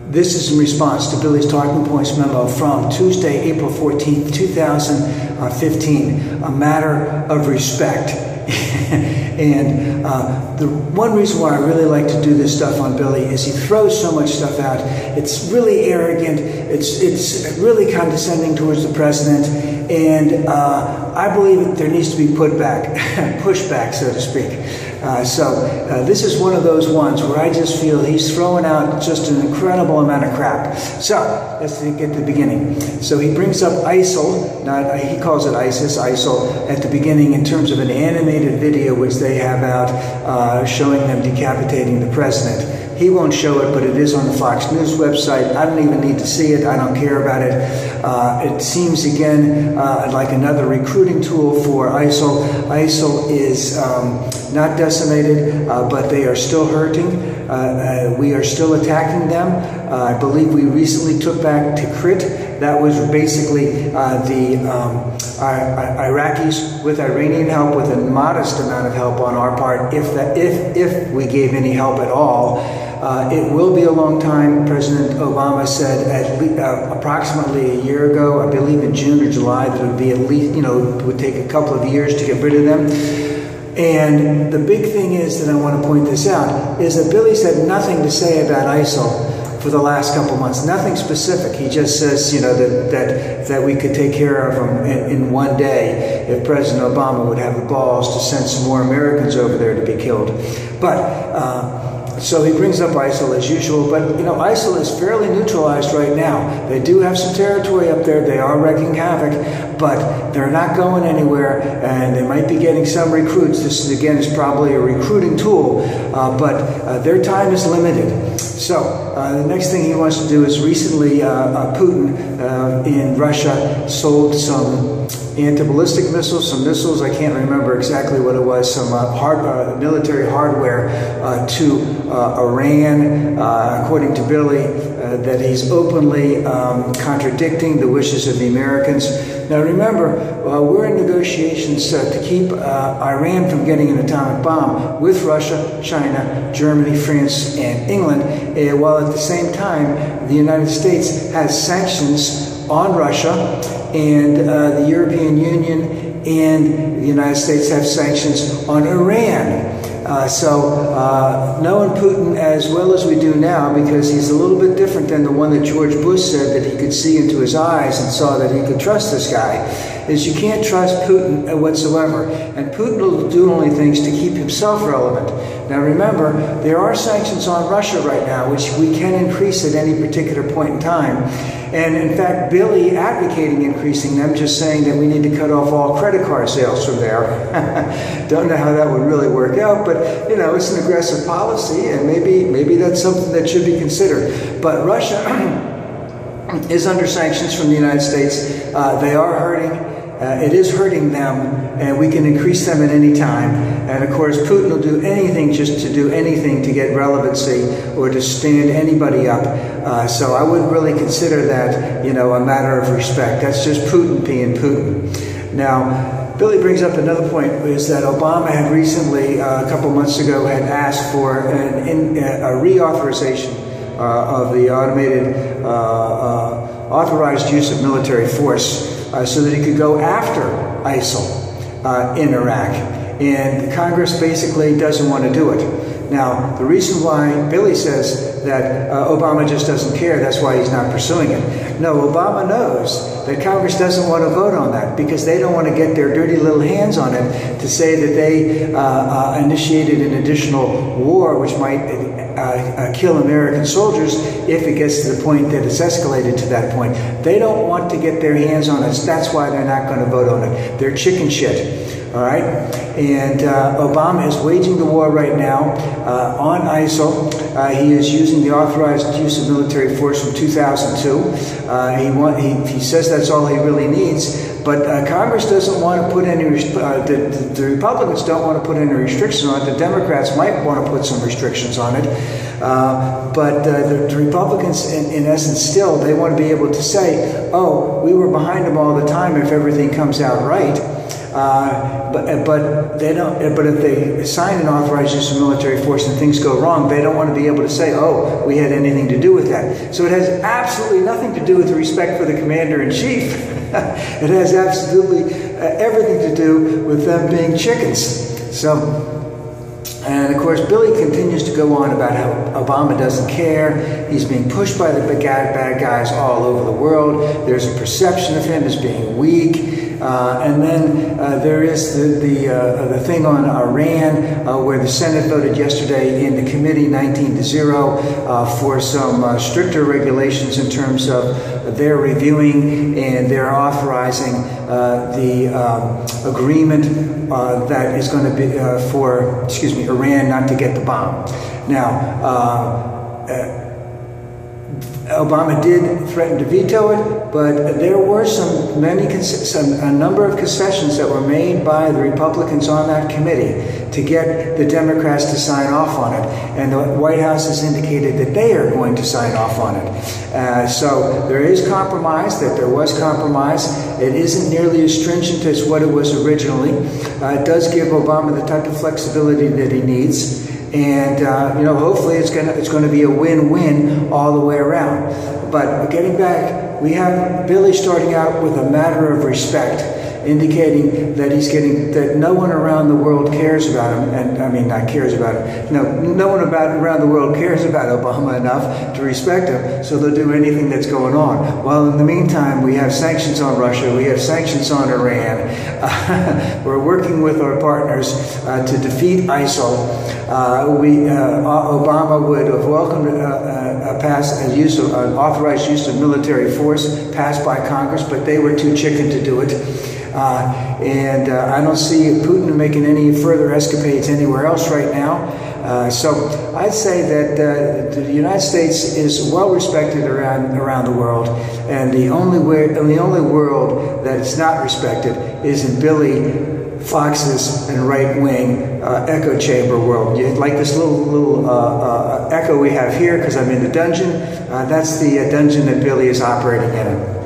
This is in response to Billy's talking points memo from Tuesday, April 14th, 2015, a matter of respect. And the one reason why I really like to do this stuff on Billy is he throws so much stuff out. It's really arrogant. It's really condescending towards the president. And I believe that there needs to be pushback, so to speak. This is one of those ones where I just feel he's throwing out just an incredible amount of crap. So let's get to the beginning. So he brings up ISIL, he calls it ISIL, at the beginning in terms of an animated video which they have out showing them decapitating the president. He won't show it, but it is on the Fox News website. I don't even need to see it. I don't care about it. It seems, again, like another recruiting tool for ISIL. ISIL is not decimated, but they are still hurting. We are still attacking them. I believe we recently took back Tikrit. That was basically the Iraqis with Iranian help, with a modest amount of help on our part, if we gave any help at all. It will be a long time. President Obama said approximately a year ago, I believe in June or July, that it would be at least, it would take a couple of years to get rid of them. And the big thing is that I want to point this out, is that Billy's had nothing to say about ISIL for the last couple months. Nothing specific. He just says, that we could take care of them in one day if President Obama would have the balls to send some more Americans over there to be killed. But so he brings up ISIL as usual, but ISIL is fairly neutralized right now. They do have some territory up there. They are wreaking havoc, but they're not going anywhere, and they might be getting some recruits. This, again, is probably a recruiting tool, but their time is limited. So the next thing he wants to do is recently Putin in Russia sold some anti-ballistic missiles, some missiles, I can't remember exactly what it was, some military hardware to Iran, according to Billy, that he's openly contradicting the wishes of the Americans. Now remember, we're in negotiations to keep Iran from getting an atomic bomb with Russia, China, Germany, France, and England, while at the same time the United States has sanctions on Russia, and the European Union and the United States have sanctions on Iran. Knowing Putin as well as we do now, because he's a little bit different than the one that George Bush said that he could see into his eyes and saw that he could trust this guy, is you can't trust Putin whatsoever. And Putin will do only things to keep himself relevant. Now remember, there are sanctions on Russia right now, which we can increase at any particular point in time. And in fact, Billy advocating increasing them, just saying that we need to cut off all credit card sales from there. Don't know how that would really work out, but it's an aggressive policy, and maybe that's something that should be considered. But Russia is under sanctions from the United States. They are hurting. It is hurting them, and we can increase them at any time. And of course, Putin will do anything just to do anything to get relevancy or to stand anybody up. So I wouldn't really consider that, a matter of respect. That's just Putin being Putin. Now, Billy brings up another point, is that Obama had recently, a couple months ago, had asked for a reauthorization of the authorized use of military force so that he could go after ISIL in Iraq. And Congress basically doesn't want to do it. Now, the reason why Billy says that Obama just doesn't care, that's why he's not pursuing it. No, Obama knows that Congress doesn't want to vote on that because they don't want to get their dirty little hands on it to say that they initiated an additional war which might kill American soldiers if it gets to the point that it's escalated to that point. They don't want to get their hands on it. That's why they're not going to vote on it. They're chicken shit. All right? And Obama is waging the war right now on ISIL. He is using the authorized use of military force from 2002. He says that's all he really needs. But Congress doesn't want to put any, the Republicans don't want to put any restrictions on it. The Democrats might want to put some restrictions on it. But the Republicans, in essence, still, they want to be able to say, oh, we were behind them all the time if everything comes out right. But they don't. But if they sign an authorized use of military force and things go wrong, they don't want to be able to say, "Oh, we had anything to do with that." So it has absolutely nothing to do with respect for the commander-in-chief. It has absolutely everything to do with them being chickens. So. And of course, Billy continues to go on about how Obama doesn't care. He's being pushed by the bad guys all over the world. There's a perception of him as being weak. And then there is the thing on Iran, where the Senate voted yesterday in the committee 19-0 for some stricter regulations in terms of their reviewing and their authorizing the agreement that is going to be for, Iran not to get the bomb. Now, Obama did threaten to veto it, but there were a number of concessions that were made by the Republicans on that committee to get the Democrats to sign off on it. And the White House has indicated that they are going to sign off on it. So there is compromise, that there was compromise. It isn't nearly as stringent as what it was originally. It does give Obama the type of flexibility that he needs. And hopefully it's going to be a win-win all the way around. But getting back, we have Billy starting out with a matter of respect, indicating that that no one around the world cares about him, and I mean not cares about him. No one around the world cares about Obama enough to respect him, so they'll do anything that's going on. While in the meantime, we have sanctions on Russia, we have sanctions on Iran. We're working with our partners to defeat ISIL. Obama would have welcomed an authorized use of military force passed by Congress, but they were too chicken to do it. And I don't see Putin making any further escapades anywhere else right now. So I'd say that the United States is well respected around the world, and the only world that is not respected is in Billy Fox's and right-wing echo chamber world. Like this little echo we have here, because I'm in the dungeon. That's the dungeon that Billy is operating in.